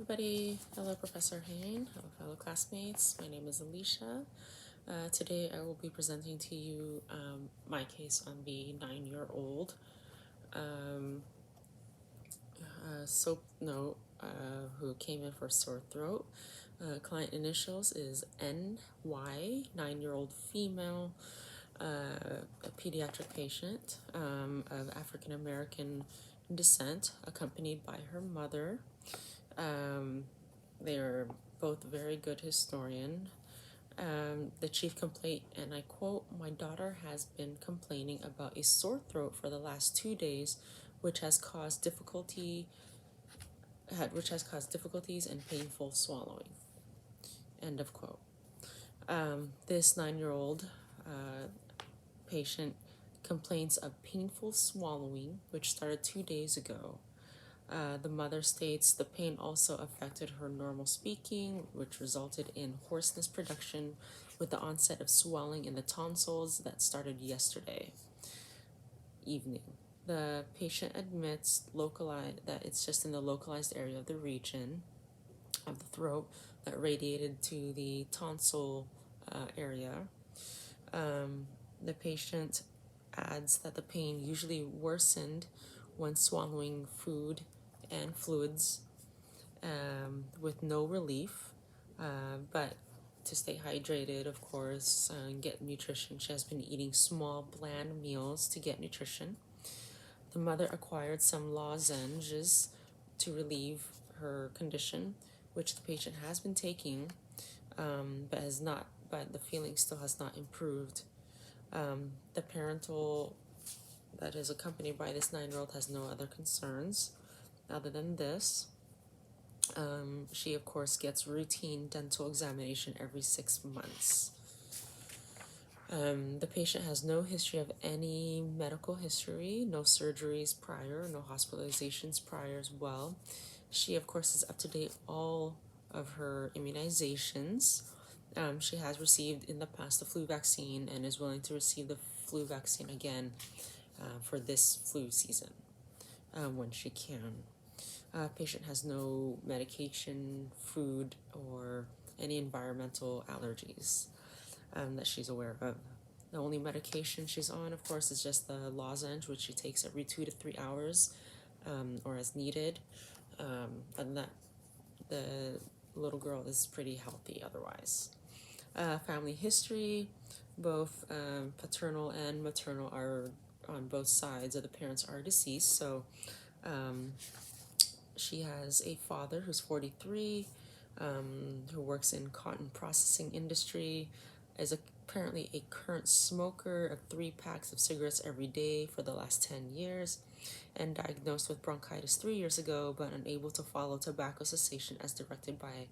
everybody. Hello, Professor Hain. Hello, fellow classmates. My name is Alicia. Today I will be presenting to you my case on the 9-year-old soap note who came in for sore throat. Client initials is NY, 9-year-old female, a pediatric patient of African American descent, accompanied by her mother. They are both very good historian. The chief complaint, and I quote, "My daughter has been complaining about a sore throat for the last 2 days, which has caused difficulties and painful swallowing." End of quote. This 9-year-old patient complains of painful swallowing, which started 2 days ago. The mother states the pain also affected her normal speaking, which resulted in hoarseness production with the onset of swelling in the tonsils that started yesterday evening. The patient admits that it's just in the localized area of the region of the throat that radiated to the tonsil area. The patient adds that the pain usually worsened when swallowing food and fluids with no relief, but to stay hydrated, of course, and get nutrition. She has been eating small, bland meals to get nutrition. The mother acquired some lozenges to relieve her condition, which the patient has been taking, but the feeling still has not improved. The parental that is accompanied by this 9-year-old has no other concerns other than this. She, of course, gets routine dental examination every 6 months. The patient has no history of any medical history, no surgeries prior, no hospitalizations prior as well. She, of course, is up to date all of her immunizations. She has received in the past the flu vaccine and is willing to receive the flu vaccine again for this flu season when she can. Patient has no medication, food, or any environmental allergies that she's aware of. The only medication she's on, of course, is just the lozenge, which she takes every 2 to 3 hours or as needed. And that the little girl is pretty healthy otherwise. Family history, both paternal and maternal are on both sides of the parents are deceased. So she has a father who's 43, who works in cotton processing industry, is apparently a current smoker of 3 packs of cigarettes every day for the last 10 years, and diagnosed with bronchitis 3 years ago, but unable to follow tobacco cessation as directed by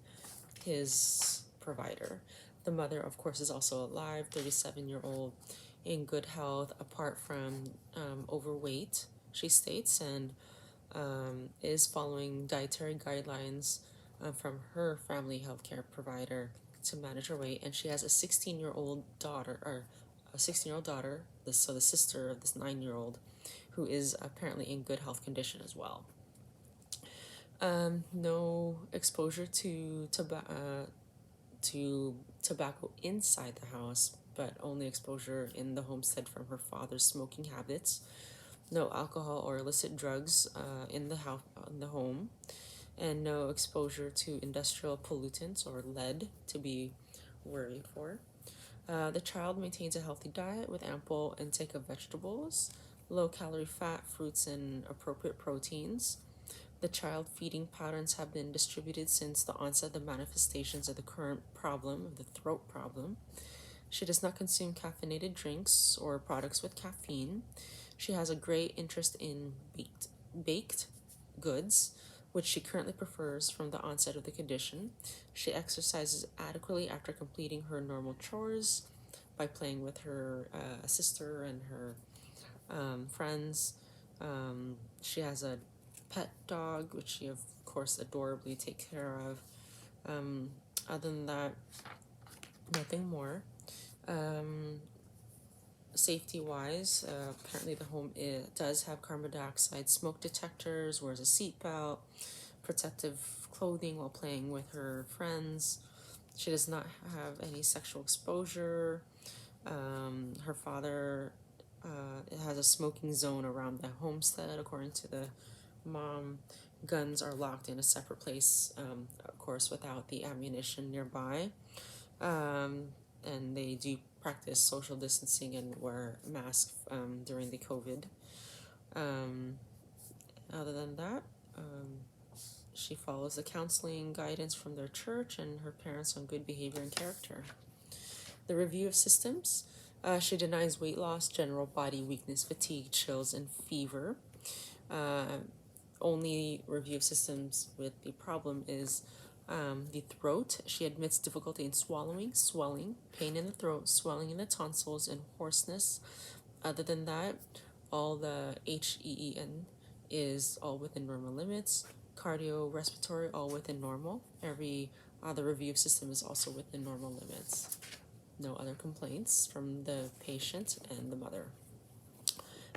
his provider. The mother, of course, is also alive, 37-year-old, in good health, apart from overweight, she states, and is following dietary guidelines from her family healthcare provider to manage her weight. And she has a 16-year-old daughter, so the sister of this 9-year-old, who is apparently in good health condition as well. No exposure to tobacco inside the house, but only exposure in the homestead from her father's smoking habits. No alcohol or illicit drugs in the home, and no exposure to industrial pollutants or lead to be worried for. The child maintains a healthy diet with ample intake of vegetables, low-calorie fat, fruits, and appropriate proteins. The child feeding patterns have been distributed since the onset of the manifestations of the current problem, of the throat problem. She does not consume caffeinated drinks or products with caffeine. She has a great interest in baked goods, which she currently prefers from the onset of the condition. She exercises adequately after completing her normal chores by playing with her sister and her friends. She has a pet dog, which she, of course, adorably takes care of. Other than that, nothing more. Safety-wise, apparently the home does have carbon dioxide smoke detectors, wears a seatbelt, protective clothing while playing with her friends. She does not have any sexual exposure. Her father has a smoking zone around the homestead, according to the mom. Guns are locked in a separate place, of course, without the ammunition nearby. And they do practice social distancing and wear masks during the COVID. Other than that, she follows the counseling guidance from their church and her parents on good behavior and character. The review of systems. She denies weight loss, general body weakness, fatigue, chills, and fever. Only review of systems with the problem is the throat. She admits difficulty in swallowing, swelling, pain in the throat, swelling in the tonsils, and hoarseness. Other than that, all the HEEN is all within normal limits. Cardiorespiratory, all within normal. Every other review of system is also within normal limits. No other complaints from the patient and the mother.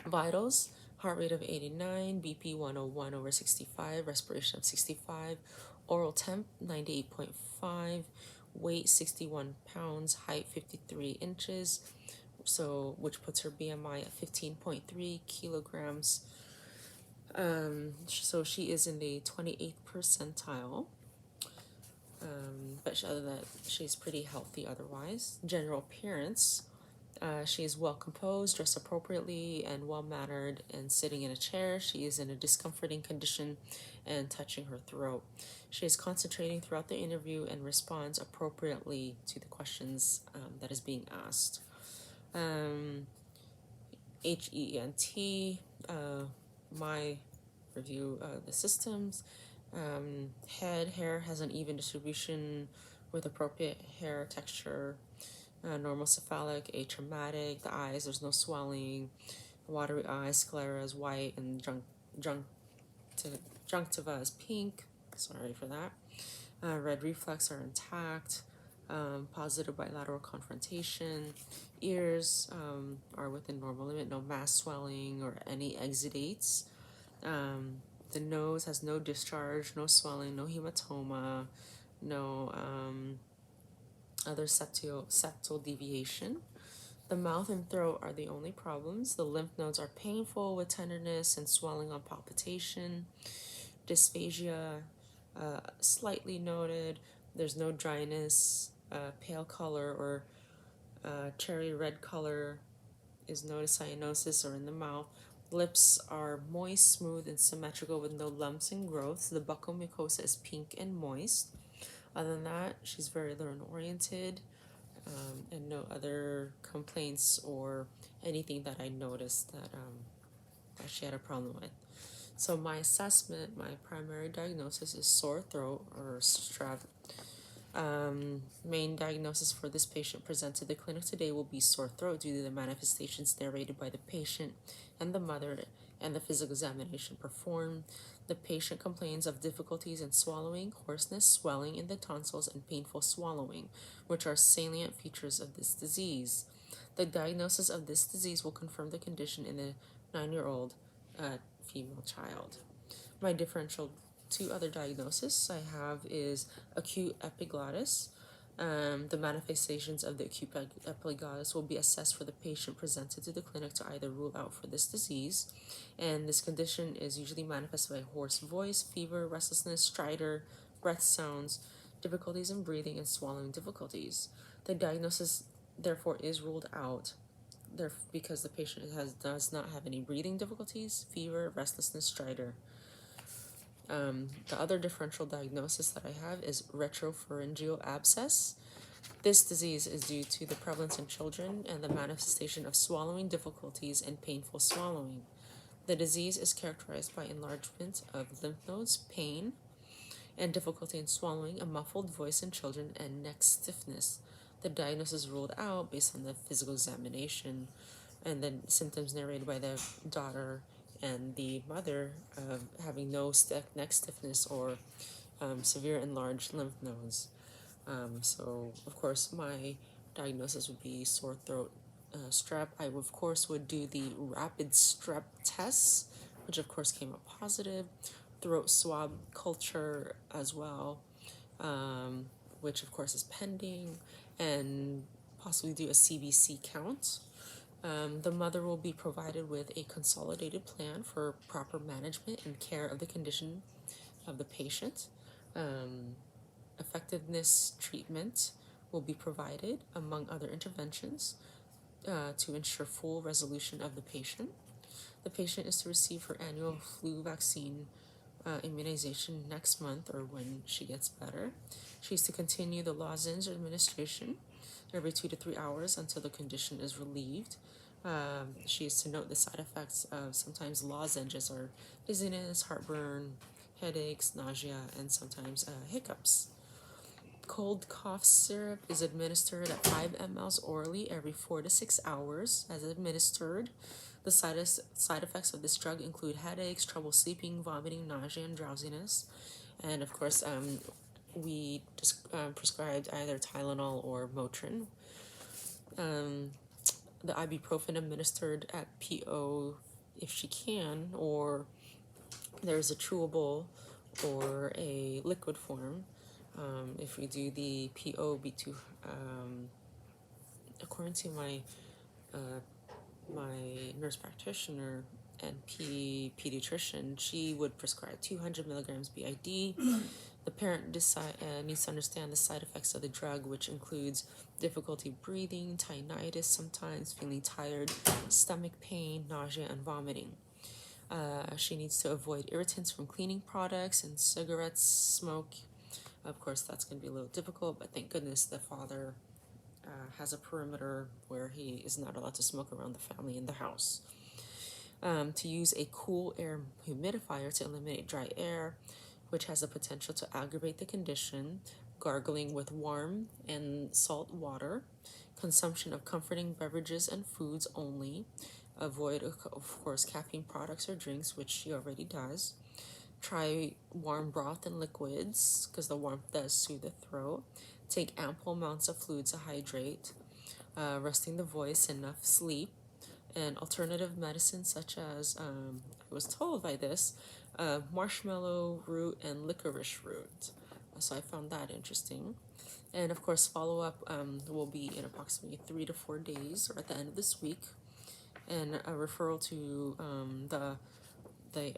Vitals, heart rate of 89, BP 101/65, respiration of 65, oral temp 98.5, weight 61 pounds, height 53 inches, so which puts her BMI at 15.3 kilograms. So she is in the 28th percentile. But other than that, she's pretty healthy otherwise. General appearance, she is well composed, dressed appropriately, and well mannered, and sitting in a chair. She is in a discomforting condition and touching her throat. She is concentrating throughout the interview and responds appropriately to the questions that is being asked. HENT, my review of the systems. Hair has an even distribution with appropriate hair texture. Normal cephalic, atraumatic. The eyes, there's no swelling. Watery eyes, sclera is white, and junctiva is pink. Sorry for that. Red reflex are intact. Positive bilateral confrontation. Ears are within normal limit. No mass swelling or any exudates. The nose has no discharge, no swelling, no hematoma, no other septal deviation. The mouth and throat are the only problems. The lymph nodes are painful with tenderness and swelling on palpitation. Dysphagia, slightly noted. There's no dryness. Pale color or cherry red color is noticed. Cyanosis or in the mouth. Lips are moist, smooth, and symmetrical with no lumps and growths. The buccal mucosa is pink and moist. Other than that, she's very learn-oriented, and no other complaints or anything that I noticed that she had a problem with. So my assessment, my primary diagnosis is sore throat or strep. Main diagnosis for this patient presented to the clinic today will be sore throat due to the manifestations narrated by the patient and the mother and the physical examination performed. The patient complains of difficulties in swallowing, hoarseness, swelling in the tonsils, and painful swallowing, which are salient features of this disease. The diagnosis of this disease will confirm the condition in the 9-year-old female child. My two other diagnoses I have is acute epiglottis. The manifestations of the acute epiglottis will be assessed for the patient presented to the clinic to either rule out for this disease. And this condition is usually manifested by hoarse voice, fever, restlessness, stridor, breath sounds, difficulties in breathing, and swallowing difficulties. The diagnosis, therefore, is ruled out because the patient does not have any breathing difficulties, fever, restlessness, stridor. The other differential diagnosis that I have is retropharyngeal abscess. This disease is due to the prevalence in children and the manifestation of swallowing difficulties and painful swallowing. The disease is characterized by enlargement of lymph nodes, pain, and difficulty in swallowing, a muffled voice in children, and neck stiffness. The diagnosis is ruled out based on the physical examination and the symptoms narrated by the daughter and the mother of having no neck stiffness or severe enlarged lymph nodes. So, of course, my diagnosis would be sore throat, strep. I, of course, would do the rapid strep tests, which, of course, came up positive. throat swab culture as well, which of course is pending, and possibly do a CBC count. The mother will be provided with a consolidated plan for proper management and care of the condition of the patient. Effectiveness treatment will be provided, among other interventions, to ensure full resolution of the patient. The patient is to receive her annual flu vaccine immunization next month or when she gets better. She's to continue the lozenge administration every 2 to 3 hours until the condition is relieved. She is to note the side effects of sometimes lozenges are dizziness, heartburn, headaches, nausea, and sometimes hiccups. Cold cough syrup is administered at 5 mLs orally every 4 to 6 hours as administered. The side effects of this drug include headaches, trouble sleeping, vomiting, nausea, and drowsiness. And of course, we just prescribed either Tylenol or Motrin. The ibuprofen administered at PO if she can, or there's a chewable or a liquid form. If we do the PO, B2, according to my nurse practitioner and pediatrician, she would prescribe 200 milligrams BID. The parent needs to understand the side effects of the drug, which includes difficulty breathing, tinnitus sometimes, feeling tired, stomach pain, nausea, and vomiting. She needs to avoid irritants from cleaning products and cigarettes, smoke. Of course, that's going to be a little difficult, but thank goodness the father has a perimeter where he is not allowed to smoke around the family in the house. To use a cool air humidifier to eliminate dry air, which has the potential to aggravate the condition, gargling with warm and salt water, consumption of comforting beverages and foods only, avoid, of course, caffeine products or drinks, which she already does. Try warm broth and liquids, because the warmth does soothe the throat. Take ample amounts of fluids to hydrate, resting the voice, enough sleep, and alternative medicines such as, I was told by this, marshmallow root and licorice root. So I found that interesting. And of course, follow-up will be in approximately 3 to 4 days or at the end of this week. And a referral to the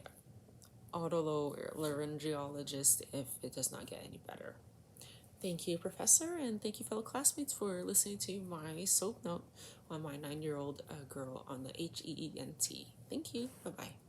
otolaryngologist if it does not get any better. Thank you, Professor, and thank you, fellow classmates, for listening to my soap note on my 9-year-old girl on the HEENT. Thank you. Bye-bye.